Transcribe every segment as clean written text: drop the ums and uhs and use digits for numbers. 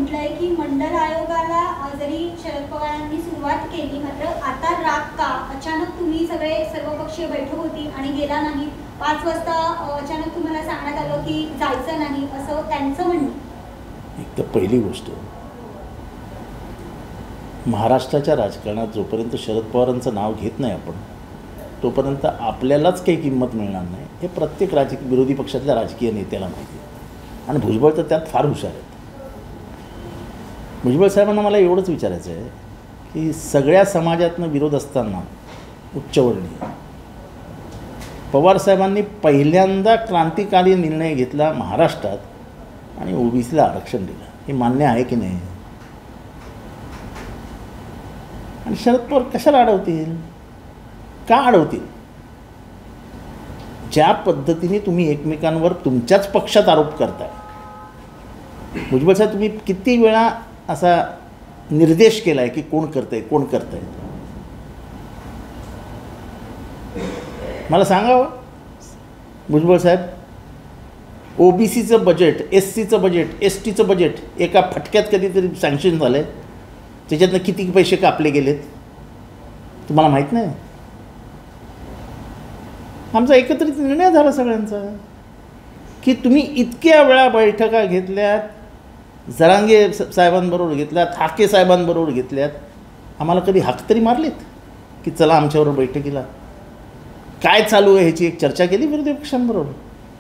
म्हटलंय की मंडल आयोगाला जरी शरद पवारांनी सुरुवात केली, मात्र आता राग का? अचानक तुम्ही सर्वपक्षीय बैठक होती आणि गेला नाही, 5 वाजता अचानक तुम्हाला सांगण्यात आलं की जायचं नाही, असं त्यांचं म्हणणं. एक तर पहिली गोष्ट, महाराष्ट्राच्या राजकारणात जोपर्यंत शरद पवारांचं नाव घेत नाही आपण, तोपर्यंत आपल्यालाच काही किंमत मिळणार नाही, हे प्रत्येक विरोधी पक्षातल्या राजकीय नेत्याला माहिती आहे. आणि भुजबळ तर त्यात फार हुशार आहेत. भुजबळ साहेबांना मला एवढंच विचारायचं आहे की सगळ्या समाजातनं विरोध असताना उच्चवर्णीय पवार साहेबांनी पहिल्यांदा क्रांतिकारी निर्णय घेतला महाराष्ट्रात आणि ओबीसीला आरक्षण दिलं, हे मान्य आहे की नाही? आणि शरद पवार कशाला अडवतील? का अडवतील? ज्या पद्धतीने तुम्ही एकमेकांवर तुमच्याच पक्षात आरोप करताय, भुजबळ साहेब तुम्ही किती वेळा असा निर्देश केला आहे की कोण करतंय कोण करतंय? मला सांगावं भुजबळ साहेब, ओबीसीचं बजेट, एससीचं बजेट, एसटीचं बजेट एका फटक्यात कधीतरी सँक्शन झालं आहे, त्याच्यातनं किती पैसे कापले गेलेत तुम्हाला माहीत नाही? आमचा एकत्रित निर्णय झाला सगळ्यांचा की तुम्ही इतक्या वेळा बैठका घेतल्यात, जरांगे साहेबांबरोबर घेतल्यात, हाके साहेबांबरोबर घेतल्यात, आम्हाला कधी हाक तरी मारलीत की चला आमच्याबरोबर बैठकीला? काय चालू आहे ह्याची एक चर्चा केली विरोधी पक्षांबरोबर?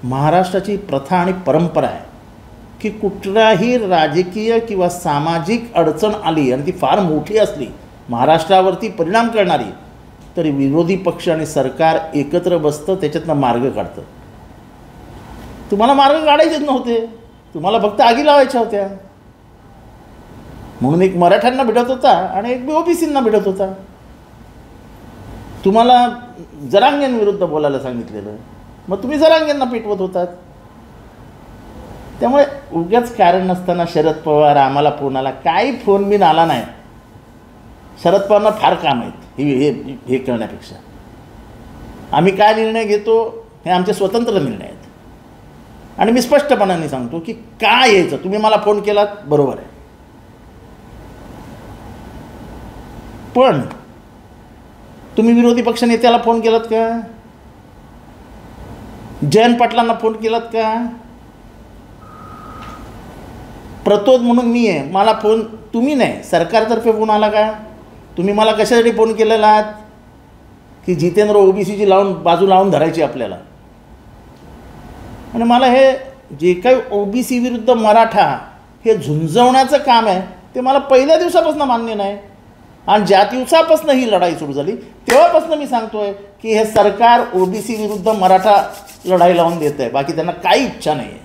महाराष्ट्राची प्रथा आणि परंपरा आहे की कुठलाही राजकीय किंवा सामाजिक अडचण आली आणि ती फार मोठी असली, महाराष्ट्रावरती परिणाम करणारी, तरी विरोधी पक्ष आणि सरकार एकत्र बसतं, त्याच्यातनं मार्ग काढतं. तुम्हाला मार्ग काढायचेच नव्हते, तुम्हाला फक्त आगी लावायच्या होत्या. म्हणून एक मराठ्यांना भिडत होता आणि एक ओबीसींना भिडत होता. तुम्हाला जरांगेंविरुद्ध बोलायला सांगितलेलं, मग तुम्ही जरांगेंना पेटवत होतात. त्यामुळे उगाच कारण नसताना शरद पवार आम्हाला फोन आला, काही फोन बिन आला नाही. शरद पवारांना फार काम आहेत हे करण्यापेक्षा. आम्ही काय निर्णय घेतो हे आमचे स्वतंत्र निर्णय आहेत आणि मी स्पष्टपणाने सांगतो की काय यायचं. तुम्ही मला फोन केलात, बरोबर आहे, पण तुम्ही विरोधी पक्ष नेत्याला फोन केलात का? जयंत पाटलांना फोन केलात का? प्रतोद म्हणून मी आहे, मला फोन तुम्ही नाही, सरकारतर्फे फोन आला का? तुम्ही मला कशासाठी फोन केलेला आहात की जितेंद्र ओबीसीची बाजू लावून धरायची आपल्याला? आणि मला हे जे काही ओबीसी विरुद्ध मराठा हे झुंजवण्याचं काम आहे ते मला पहिल्या दिवसापासून मान्य नाही. आणि ज्या दिवसापासून ही लढाई सुरू झाली तेव्हापासून मी सांगतोय की हे सरकार ओबीसी विरुद्ध मराठा लढाई लावून देत आहे, बाकी त्यांना काही इच्छा नाही आहे.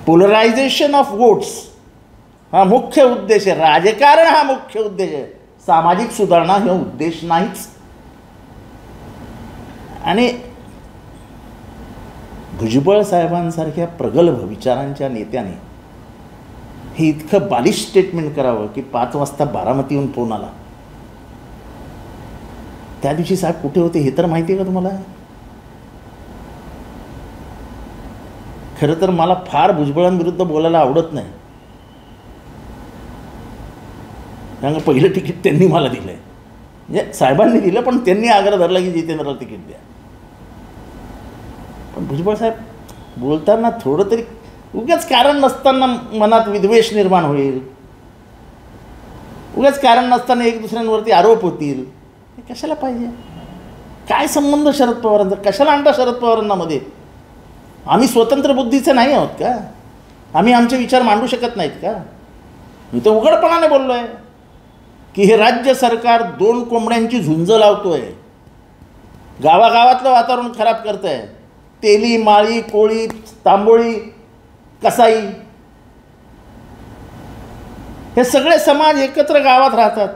पोलरायझेशन ऑफ वोट्स हा मुख्य उद्देश आहे, राजकारण हा मुख्य उद्देश आहे, सामाजिक सुधारणा हा उद्देश नाहीच. आणि भुजबळ साहेबांसारख्या प्रगल्भ विचारांच्या नेत्याने हे इतकं बालिश स्टेटमेंट करावं की 5 वाजता बारामतीहून फोन आला. त्या दिवशी साहेब कुठे होते हे तर माहिती आहे का तुम्हाला? खरं तर मला फार भुजबळांविरुद्ध बोलायला आवडत नाही, कारण पहिलं तिकीट त्यांनी मला दिलं आहे, म्हणजे साहेबांनी दिलं, पण त्यांनी आग्रह धरला की जितेंद्रला तिकीट द्या. पण भुजबळ साहेब बोलताना थोडं तरी उगाच कारण नसताना मनात विद्वेष निर्माण होईल, उगाच कारण नसताना एक दुसऱ्यांवरती आरोप होतील, हे कशाला पाहिजे? काय संबंध शरद पवारांचा? कशाला आणता शरद पवारांना मध्ये? आम्ही स्वतंत्र बुद्धीचे नाही आहोत का? आम्ही आमचे विचार मांडू शकत नाहीत का? मी तर उघडपणाने बोललो आहे की हे राज्य सरकार 2 कोंबड्यांची झुंज लावतोय, गावागावातलं वातावरण खराब करत आहे. तेली, माळी, कोळी, तांबोळी, कसाई हे सगळे समाज एकत्र गावात राहतात,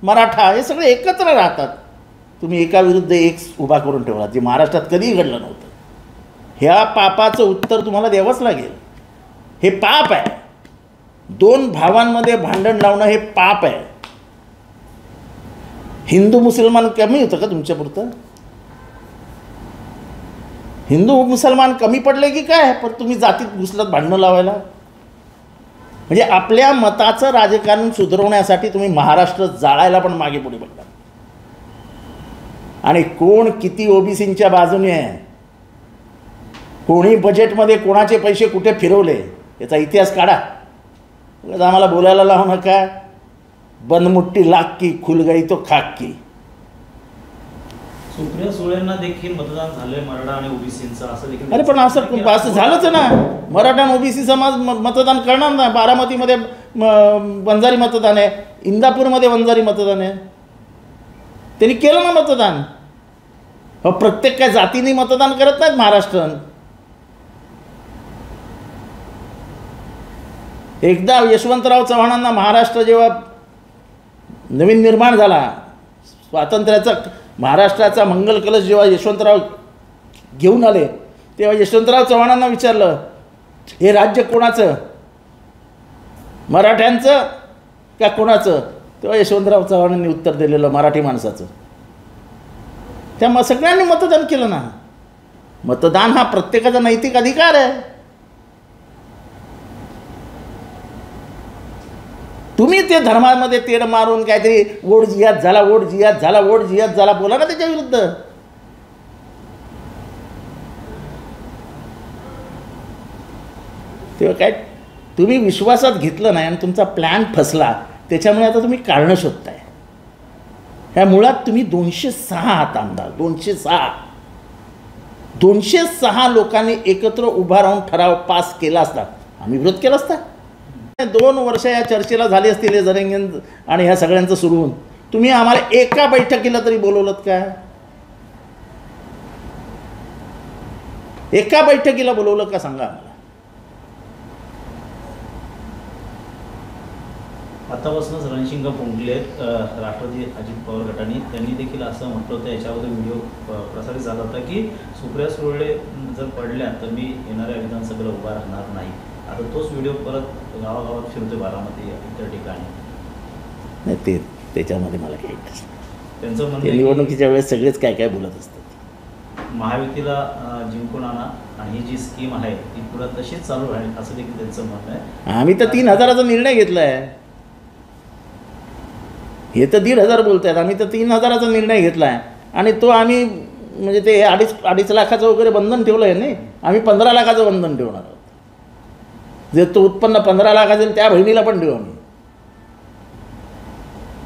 मराठा हे सगळे एकत्र राहतात. तुम्ही एका विरुद्ध एक उभा करून ठेवला, जे महाराष्ट्रात कधीही घडलं नव्हतं. ह्या पापाचं उत्तर तुम्हाला द्यावंच लागेल. हे पाप आहे. 2 भावांमध्ये भांडण लावणं हे पाप आहे. हिंदू मुसलमान कमी होतं का तुमच्यापुरतं? हिंदू मुसलमान कमी पडले की काय, पण तुम्ही जातीत घुसलात भांडणं लावायला. म्हणजे आपल्या मताचं राजकारण सुधारवण्यासाठी तुम्ही महाराष्ट्र जाळायला पण मागे पुढे पडला. आणि कोण किती ओबीसींच्या बाजूने आहे, कोणी बजेटमध्ये कोणाचे पैसे कुठे फिरवले याचा इतिहास काढा. आम्हाला बोलायला लावू नका. बनमुट्टी लाग की खुल गई तो खाक की. सुप्रिया सुळेंना देखील मतदान झालंय मराठा आणि ओबीसींचं असं देखील. अरे पण असं झालंच ना. मराठा आणि ओबीसी समाज मतदान करणार ना. बारामतीमध्ये वंजारी मतदान आहे, इंदापूरमध्ये वंजारी मतदान आहे. त्यांनी केलं ना मतदान. प्रत्येक काय जातीने मतदान करत नाहीत महाराष्ट्रात. एकदा यशवंतराव चव्हाणांना महाराष्ट्र जेव्हा नवीन निर्माण झाला, स्वातंत्र्याचा महाराष्ट्राचा मंगल कलश जेव्हा यशवंतराव घेऊन आले, तेव्हा यशवंतराव चव्हाणांना विचारलं, हे राज्य कोणाचं, मराठ्यांचं का कोणाचं? तेव्हा यशवंतराव चव्हाणांनी उत्तर दिलेलं, मराठी माणसाचं. त्यामुळे सगळ्यांनी मतदान केलं ना. मतदान हा प्रत्येकाचा नैतिक अधिकार आहे. तुम्ही ते धर्मामध्ये तेढ मारून काहीतरी वोट जिहाद झाला, वोट जिहाद झाला, वोट जिहाद झाला बोला ना त्याच्या विरुद्ध. तेव्हा काय तुम्ही विश्वासात घेतलं नाही आणि तुमचा प्लॅन फसला, त्याच्यामुळे आता तुम्ही कारणं शोधताय. ह्या मुळात तुम्ही 206 आहात आमदार. 206 लोकांनी एकत्र उभा राहून ठराव पास केला असता, आम्ही विरोध केला असता. 2 वर्ष या चर्चेला झाली असतील हे जरंगे आणि ह्या सगळ्यांचं सुरू होऊन. तुम्ही आम्हाला एका बैठकीला तरी बोलवलं का? एका बैठकीला बोलवलं का सांगा आम्हाला. आतापासूनच रणशिंग फुंकले राष्ट्रवादी अजित पवार गटाने. त्यांनी देखील असं म्हटलं होतं, याच्यावर व्हिडिओ प्रसारित झाला होता की सुप्रिया सुळे जर पडल्या तर मी येणाऱ्या विधानसभेला उभा राहणार नाही. आता तोच व्हिडिओ परत गावागावात फिरतोय, बारामती इतर ठिकाणी. नाही ते त्याच्यामध्ये मला काही इंटरेस्ट नाही. त्यांचं म्हणणं निवडणुकीच्या वेळेस सगळेच काय काय बोलत असतात. महायुतीला जिंकून आणा आणि ही जी स्कीम आहे ती पुढे तशीच चालू राहील असं देखील त्यांचं म्हणणं आहे. आम्ही तर 3000चा निर्णय घेतला आहे. हे तर 1500 बोलत आहेत. आम्ही तर 3000चा निर्णय घेतला आहे आणि तो आम्ही म्हणजे ते अडीच लाखाचं वगैरे बंधन ठेवलं आहे. नाही, आम्ही 15 लाखाचं बंधन ठेवणार आहोत. जे तो उत्पन्न 15 लाख असेल त्या बहिणीला पण ठेवू आम्ही.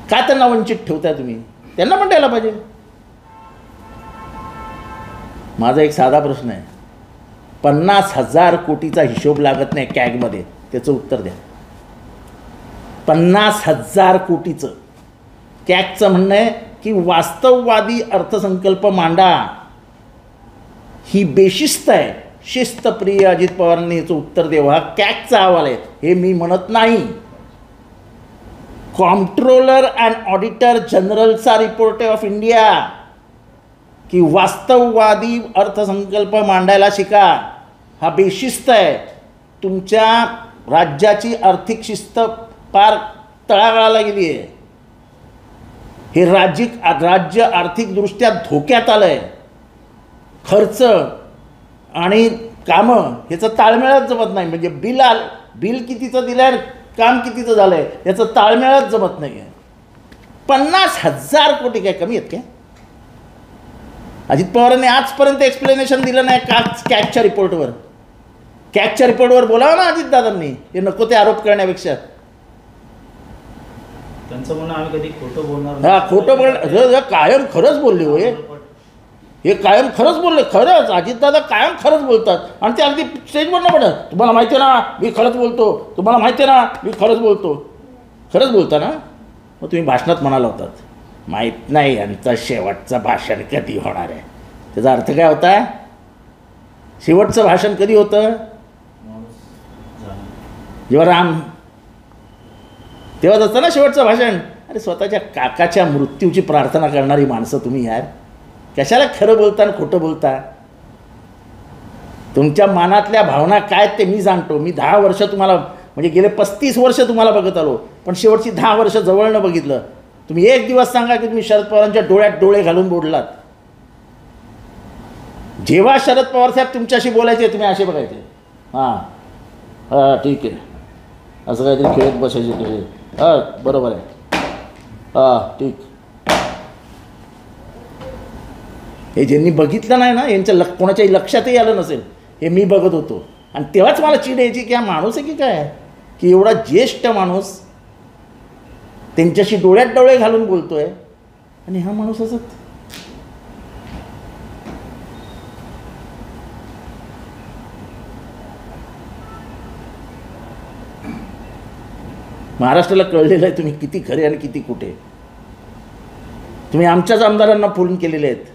का त्यांना वंचित ठेवताय तुम्ही? त्यांना पण द्यायला पाहिजे. माझा एक साधा प्रश्न आहे. 50,000 कोटीचा हिशोब लागत नाही कॅगमध्ये, त्याचं उत्तर द्या. 50,000 कोटीचं. कॅगचं म्हणणं आहे की वास्तववादी अर्थसंकल्प मांडा, ही बेशिस्त आहे. शिस्तप्रिय अजित पवारांनी याचं उत्तर देऊ. हा कॅगचा अहवाल आहे, हे मी म्हणत नाही. कॉम्प्ट्रोलर अँड ऑडिटर जनरलचा रिपोर्ट आहे ऑफ इंडिया की वास्तववादी अर्थसंकल्प मांडायला शिका. हा बेशिस्त आहे. तुमच्या राज्याची आर्थिक शिस्त पार तळागाळाला गेली आहे. हे राज्य आर्थिकदृष्ट्या धोक्यात आलं आहे. खर्च आणि कामं ह्याचं ताळमेळच जमत नाही. म्हणजे बिल कितीचं दिलं आहे, काम कितीचं झालं आहे, याचं ताळमेळच जमत नाही आहे. 50,000 कोटी काय कमी आहेत काय? अजित पवारांनी आजपर्यंत एक्सप्लेनेशन दिलं नाही का कॅगच्या रिपोर्टवर. कॅगच्या रिपोर्टवर बोलावं ना अजितदादांनी, हे नको ते आरोप करण्यापेक्षा. त्यांचं म्हणणं आम्ही कधी खोटं बोलणार हा, खोटं बोल कायम खरंच बोलले होय. हे कायम खरंच बोलले. खरंच अजितदादा कायम खरंच बोलतात आणि ते अगदी स्टेजवर न पडत. तुम्हाला माहिती आहे ना मी खरंच बोलतो, तुम्हाला माहिती आहे ना मी खरंच बोलतो. खरंच बोलता ना. मग तुम्ही भाषणात म्हणाला होतात, माहीत नाही यांचं शेवटचं भाषण कधी होणार आहे. त्याचा अर्थ काय होता? शेवटचं भाषण कधी होतं? जेव्हा राम, तेव्हाच असतं ना शेवटचं भाषण. अरे स्वतःच्या काकाच्या मृत्यूची प्रार्थना करणारी माणसं तुम्ही यार, कशाला खरं बोलता आणि खोटं बोलता? तुमच्या मनातल्या भावना काय ते मी जाणतो. मी 10 वर्ष तुम्हाला म्हणजे गेले 35 वर्ष तुम्हाला बघत आलो, पण शेवटची 10 वर्ष जवळनं बघितलं. तुम्ही एक दिवस सांगा की तुम्ही शरद पवारांच्या डोळ्यात डोळे घालून बोललात. जेव्हा शरद पवार साहेब तुमच्याशी बोलायचे तुम्ही असे बघायचे, हां हां ठीक आहे, असं काहीतरी खेळत बसायचे तुझे, हां बरोबर आहे, हां ठीक. हे ज्यांनी बघितलं नाही ना, यांच्या कोणाच्याही लक्षातही आलं नसेल, हे मी बघत होतो. आणि तेव्हाच मला चीड यायची की हा माणूस आहे की काय, की एवढा ज्येष्ठ माणूस त्यांच्याशी डोळ्यात डोळे घालून बोलतोय आणि हा माणूस असं. महाराष्ट्राला कळलेलं आहे तुम्ही किती खरे आणि किती कुठे. तुम्ही आमच्याच आमदारांना फोन केलेले आहेत,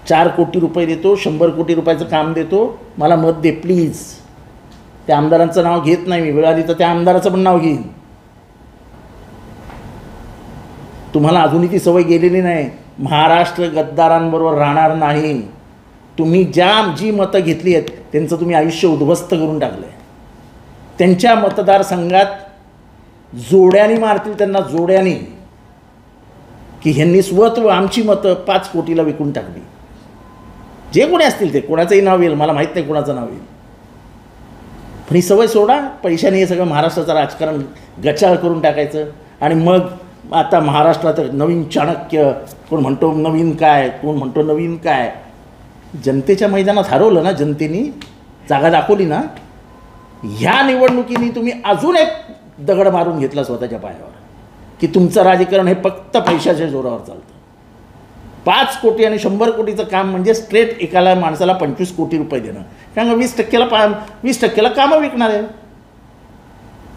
4 कोटी रुपये देतो, 100 कोटी रुपयाचं काम देतो, मला मत दे प्लीज. त्या आमदारांचं नाव घेत नाही मी, वेळ आली तर त्या आमदाराचं पण नाव घेईन. तुम्हाला अजूनही ती सवय गेलेली नाही. महाराष्ट्र गद्दारांबरोबर राहणार नाही. तुम्ही जी मतं घेतली आहेत त्यांचं तुम्ही आयुष्य उद्ध्वस्त करून टाकलं आहे. त्यांच्या मतदारसंघात जोड्याने मारतील त्यांना, जोड्याने, की ह्यांनी स्वतः आमची मतं 5 कोटीला विकून टाकली. जे कोणी असतील ते, कोणाचंही नाव येईल, मला माहीत नाही कोणाचं नाव येईल, पण ही सवय सोडा. पैशाने हे सगळं महाराष्ट्राचं राजकारण गचाळ करून टाकायचं. आणि मग आता महाराष्ट्रात नवीन चाणक्य, कोण म्हणतो नवीन काय, कोण म्हणतो नवीन काय. जनतेच्या मैदानात हरवलं ना, जनतेने जागा दाखवली ना. ह्या निवडणुकीने तुम्ही अजून एक दगड मारून घेतला स्वतःच्या पायावर, की तुमचं राजकारण हे फक्त पैशाच्या जोरावर चालतं. 5 कोटी आणि 100 कोटीचं काम म्हणजे स्ट्रेट एकाला माणसाला 25 कोटी रुपये देणं. कारण 20% कामं विकणार आहे.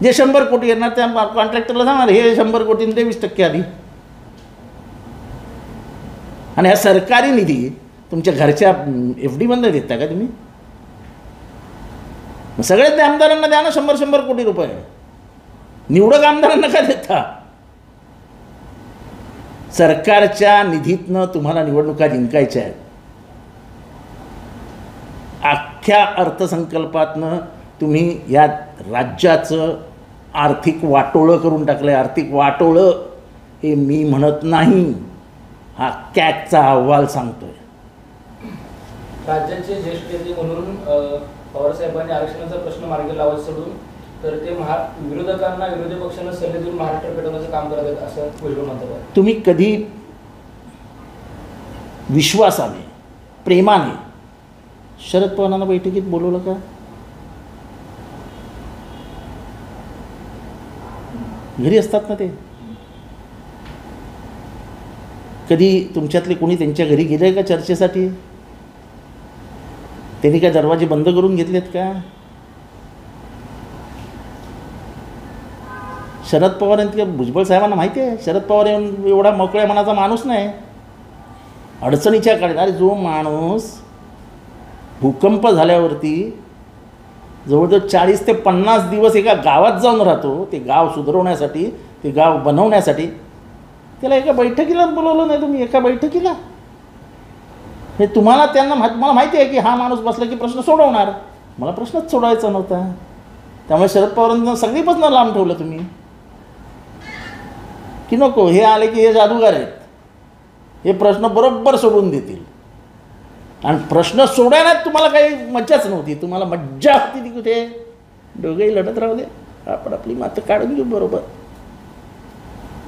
जे 100 कोटी येणार त्या कॉन्ट्रॅक्टरला सांगणार हे 100 कोटींचे 20% आधी. आणि हा सरकारी निधी तुमच्या घरच्या FD बंद देता का तुम्ही? सगळ्यात त्या आमदारांना द्या ना 100 कोटी रुपये. निवडक आमदारांना काय देता? सरकारच्या निधीतनं तुम्हाला निवडणुका जिंकायच्या आहेत. अख्ख्या अर्थसंकल्पातनं तुम्ही या राज्याचं आर्थिक वाटोळं करून टाकलं आहे. आर्थिक वाटोळं हे मी म्हणत नाही, हा कॅगचा अहवाल सांगतोय. राज्याचे ज्येष्ठ नेते म्हणून पवारसाहेबांनी आरक्षणाचा प्रश्न मार्गी लावायचा सोडून तर ते विरोधकांना, विरोधी पक्षांना सल्ले देऊन महाराष्ट्र पेटवण्याचं काम करत आहेत असं भुजबळ म्हणतात. तुम्ही कधी विश्वासाने, प्रेमाने शरद पवारांना बैठकीत बोलवलं का? घरी असतात ना ते. कधी तुमच्यातले कोणी त्यांच्या घरी गेले का चर्चेसाठी? त्यांनी काय दरवाजे बंद करून घेतलेत का? शरद पवारांनी, भुजबळ साहेबांना माहिती आहे शरद पवार एवढा मोकळ्या मनाचा माणूस नाही. अडचणीच्या काळात, अरे जो माणूस भूकंप झाल्यावरती जवळजवळ 40 ते 50 दिवस एका गावात जाऊन राहतो, ते गाव सुधारवण्यासाठी, ते गाव बनवण्यासाठी, त्याला एका बैठकीला बोलवलं नाही तुम्ही? एका बैठकीला हे तुम्हाला, त्यांना मला माहिती आहे की हा माणूस बसला की प्रश्न सोडवणार. मला प्रश्नच सोडवायचा नव्हता. त्यामुळे शरद पवारांना सगळीपासून लांब ठेवलं तुम्ही, की नको हे आले की हे जादूगार आहेत, हे प्रश्न बरोबर सोडून देतील. आणि प्रश्न सोडवण्यात तुम्हाला काही मज्जाच नव्हती. तुम्हाला मज्जा होती ती कुठे? दोघेही लढत राहू दे, आपण आपली मातं काढून घेऊ. बरोबर.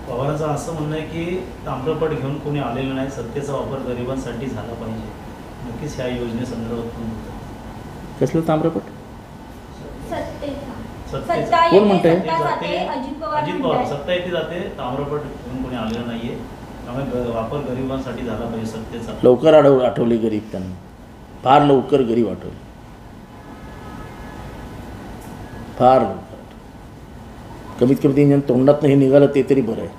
पवारांचं असं म्हणणं आहे की ताम्रपट घेऊन कोणी आलेलं नाही, सत्तेचा वापर गरिबांसाठी झाला पाहिजे. नक्कीच ह्या योजनेसंदर्भात कसलं ताम्रपट? सत्ता कोण म्हणतंय? अजित पवार सत्ता येते जाते, ताम्रपट घेऊन कोणी आलेलं नाहीये. त्यामुळे वापर गरिबांसाठी झाला पाहिजे सत्तेचा. लवकर आठवले गरीब, त्यांना फार लवकर गरीब आठवले, फार लवकर. कमीत कमी ते तोंडातनं हे निघालं ते तरी बरं आहे.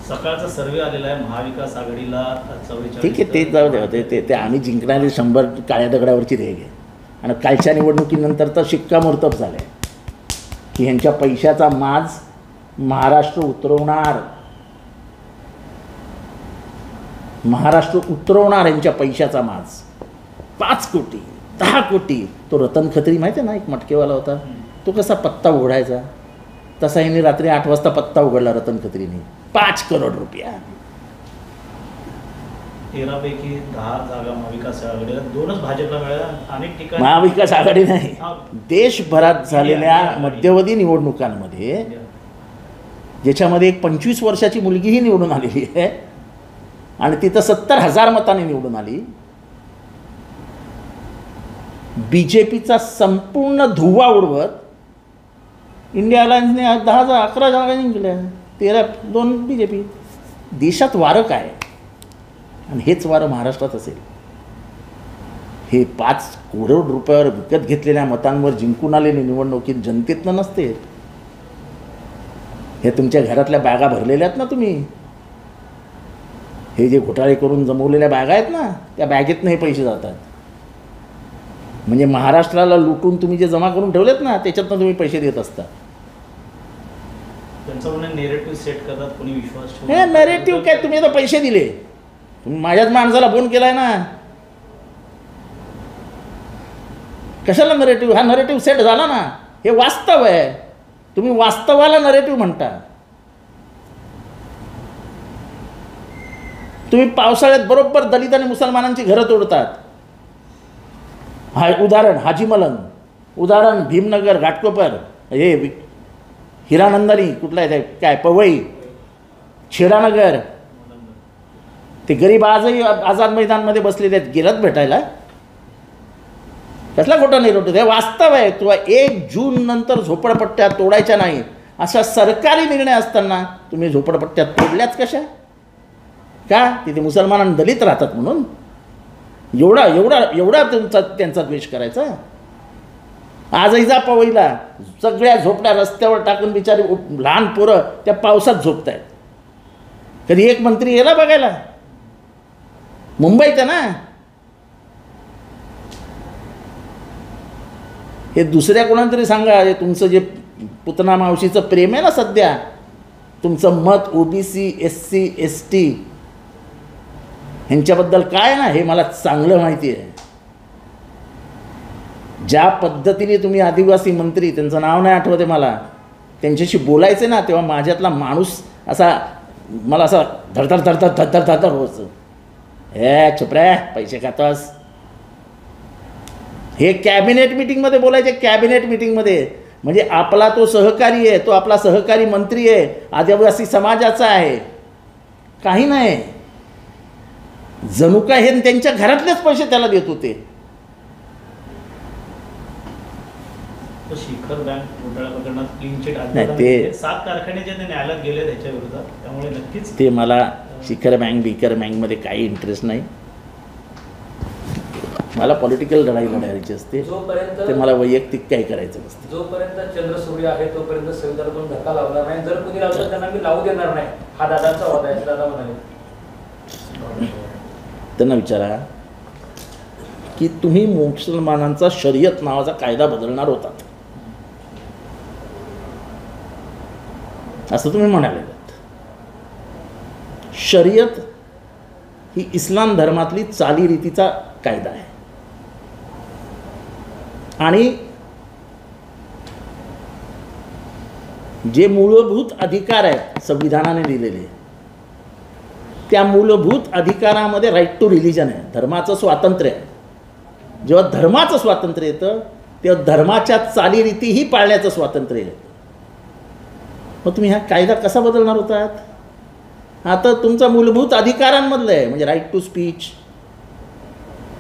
सकाळचा सर्वे आलेला आहे, महाविकास आघाडीला 44. ठीक आहे, ते जाऊ द्या. ते आम्ही जिंकणारे 100 काळ्या दगडावरची रेघ आहे. आणि कालच्या निवडणुकीनंतर तर शिक्कामोर्तब झालं आहे की ह्यांच्या पैशाचा माज महाराष्ट्र उतरवणार. महाराष्ट्र उतरवणार यांच्या पैशाचा माज. 5 कोटी 10 कोटी. तो रतन खत्री माहिती आहे ना, एक मटकेवाला होता, तो कसा पत्ता उघडायचा, तसा ह्यांनी रात्री 8 वाजता पत्ता उघडला रतन खत्रीने. 5 करोड रुपया. 13 पैकी 10 जागा महाविकास आघाडीला, 2च भाजपला मिळाल्या. अनेक ठिकाणी महाविकास आघाडी नाही, हा. देशभरात झालेल्या मध्यवधी निवडणुकांमध्ये ज्याच्यामध्ये एक 25 वर्षाची मुलगीही निवडून आलेली आहे आणि तिथं 70,000 मतांनी निवडून आली. BJPचा संपूर्ण धुव्वा उडवत इंडिया अलायन्सने 11 जागा जिंकल्या, 13-2 BJP. देशात वारं काय? आणि हेच वारं महाराष्ट्रात असेल. हे 5 करोड रुपयावर विकत घेतलेल्या मतांवर जिंकून आलेली निवडणुकीत जनतेतनं नसते. हे तुमच्या घरातल्या बॅगा भरलेल्या आहेत ना तुम्ही, हे जे घोटाळे करून जमवलेल्या बॅगा आहेत ना, त्या बॅगेतनं हे पैसे जातात. म्हणजे महाराष्ट्राला लुटून तुम्ही जे जमा करून ठेवलेत ना, त्याच्यातनं तुम्ही पैसे देत असता. त्यांचं म्हणणं नेरेटिव्ह सेट करतात, कोणी विश्वास ठेवू हे नरेटिव्ह काय? तुम्ही आता पैसे दिले, तुम्ही माझ्याच माणसाला फोन केलाय ना, कशाला नरेटिव्ह? हा नरेटिव्ह सेट झाला ना, हे वास्तव आहे. तुम्ही वास्तवाला नरेटिव्ह म्हणता. तुम्ही पावसाळ्यात बरोबर दलित आणि मुसलमानांची घरं तोडतात. हा उदाहरण हाजी मलंग, उदाहरण भीमनगर घाटकोपर, हे हिरानंदानी कुठला आहे काय पवई, शिरानगर, ते गरीब आजही आझाद मैदानमध्ये बसलेले आहेत. गेलात भेटायला? कसला खोटा नाही रोटतो? हे वास्तव आहे. किंवा 1 जून नंतर झोपडपट्ट्या तोडायच्या नाही असा सरकारी निर्णय असताना तुम्ही झोपडपट्ट्या तोडल्याच कशा? का? तिथे मुसलमान आणि दलित राहतात म्हणून एवढा एवढा एवढा त्यांचा द्वेष करायचा? आजही जा पवईला, सगळ्या झोपड्या रस्त्यावर टाकून बिचारी लहान पोरं त्या पावसात झोपत आहेत. कधी एक मंत्री गेला बघायला? मुंबईत आहे ना. हे दुसऱ्या कोणाला तरी सांगा, हे तुमचं जे पुतना मावशीचं प्रेम आहे ना सध्या, तुमचं मत OBC SC ST ह्यांच्याबद्दल काय ना, हे मला चांगलं माहिती आहे. ज्या पद्धतीने तुम्ही आदिवासी मंत्री, त्यांचं नाव नाही आठवते मला, त्यांच्याशी बोलायचे ना, तेव्हा माझ्यातला माणूस असा मला असा धडधड धडधड धडधड धडधड व्हायचं. हे छुपऱ्या पैसे खातोस. हे कॅबिनेट मिटिंगमध्ये बोलायचे, कॅबिनेट मिटिंगमध्ये. म्हणजे आपला तो सहकारी आहे, तो आपला सहकारी मंत्री आहे, आदिवासी समाजाचा आहे, काही नाही. जणू काय हे त्यांच्या घरातलेच पैसे त्याला देत होते. शिखर बँक घोटाळा प्रकरणात क्लीन चिट नाही, ते 7 कारखाने जे न्यायालयात गेले त्याच्या विरोधात, त्यामुळे नक्कीच ते मला शिखर बँकमध्ये काही इंटरेस्ट नाही. मला पॉलिटिकल लढाई लढायची असते, ते मला वैयक्तिक काही करायचं नसतं. जोपर्यंत चंद्रसूर्य आहे तोपर्यंत संविधानातून धक्का लावणार नाही, जर कुणी लावलं त्यांना मी लावू देणार नाही, हा दादांचा वाद आहे. दादा म्हणाले, त्यांना विचारा की तुम्ही मुसलमानांचा शरीयत नावाचा कायदा बदलणार होतात असं तुम्ही म्हणाले. शरीयत ही इस्लाम धर्मातली चालीरीतीचा कायदा आहे आणि जे मूलभूत अधिकार आहेत संविधानाने दिलेले, त्या मूलभूत अधिकारामध्ये राईट टू रिलिजन आहे, धर्माचं स्वातंत्र्य आहे. जेव्हा धर्माचं स्वातंत्र्य येतं तेव्हा धर्माच्या चालीरीतीही पाळण्याचं स्वातंत्र्य येतं. मग तुम्ही हा कायदा कसा बदलणार होतात? आता तुमचा मूलभूत अधिकारांमधलं आहे, म्हणजे right to speech,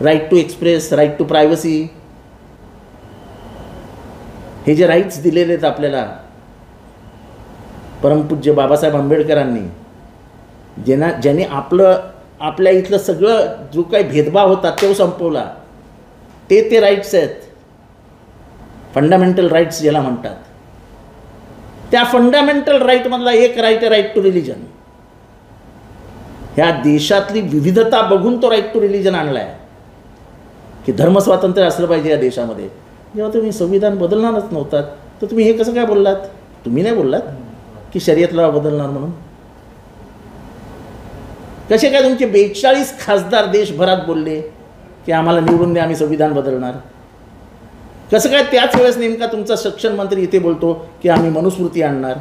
right to express, right to privacy, हे जे राईट्स दिलेले आहेत आपल्याला परमपूज्य बाबासाहेब आंबेडकरांनी, ज्यांनी आपल्या इथलं सगळं जो काही भेदभाव होता तो संपवला, ते राईट्स आहेत, फंडामेंटल राईट्स ज्याला म्हणतात. त्या फंडामेंटल राईटमधला एक राईट आहे राईट टू रिलिजन. ह्या देशातली विविधता बघून तो राईट टू रिलिजन आणला आहे की धर्मस्वातंत्र्य असलं पाहिजे या देशामध्ये. जेव्हा तुम्ही संविधान बदलणारच नव्हतात तर तुम्ही हे कसं काय बोललात? तुम्ही नाही बोललात की शर्यतला बदलणार म्हणून. कसे काय तुमचे 42 खासदार देशभरात बोलले की आम्हाला निवडून द्या, आम्ही संविधान बदलणार? कसं काय त्याच वेळेस नेमका तुमचा शिक्षण मंत्री इथे बोलतो की आम्ही मनुस्मृती आणणार?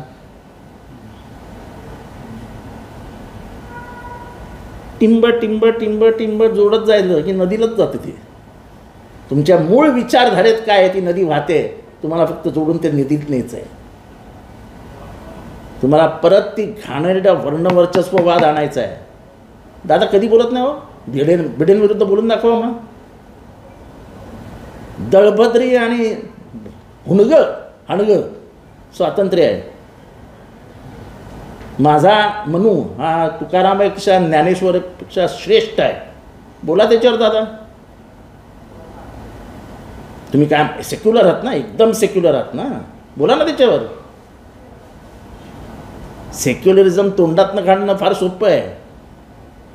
टिंब टिंब टिंब टिंब जोडत जायचं की नदीलाच जाते ते. तुमच्या मूळ विचारधारेत काय आहे ती नदी वाहते, तुम्हाला फक्त जोडून ते नदीत न्यायचं आहे. तुम्हाला परत ती घाणेरड्या वर्णवर्चस्ववाद आणायचा आहे. दादा कधी बोलत नाही हो, भिडेन विरुद्ध बोलून दाखवा मग. दळभद्री आणि हणग स्वातंत्र्य आहे. माझा मनू हा तुकारामापेक्षा ज्ञानेश्वरपेक्षा श्रेष्ठ आहे, बोला त्याच्यावर दादा. तुम्ही काय सेक्युलर आहात ना, एकदम सेक्युलर आहात ना, बोला ना त्याच्यावर. सेक्युलरिझम तोंडातनं काढणं फार सोपं आहे,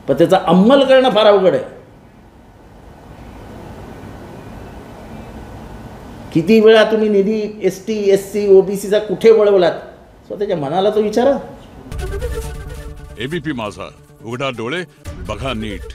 पण त्याचा अंमल करणं फार अवघड आहे. किती वेळा तुम्ही निधी ST SC OBCचा कुठे वळवलात, स्वतःच्या मनाला तो विचारा. ABP माझा, उघडा डोळे बघा नीट.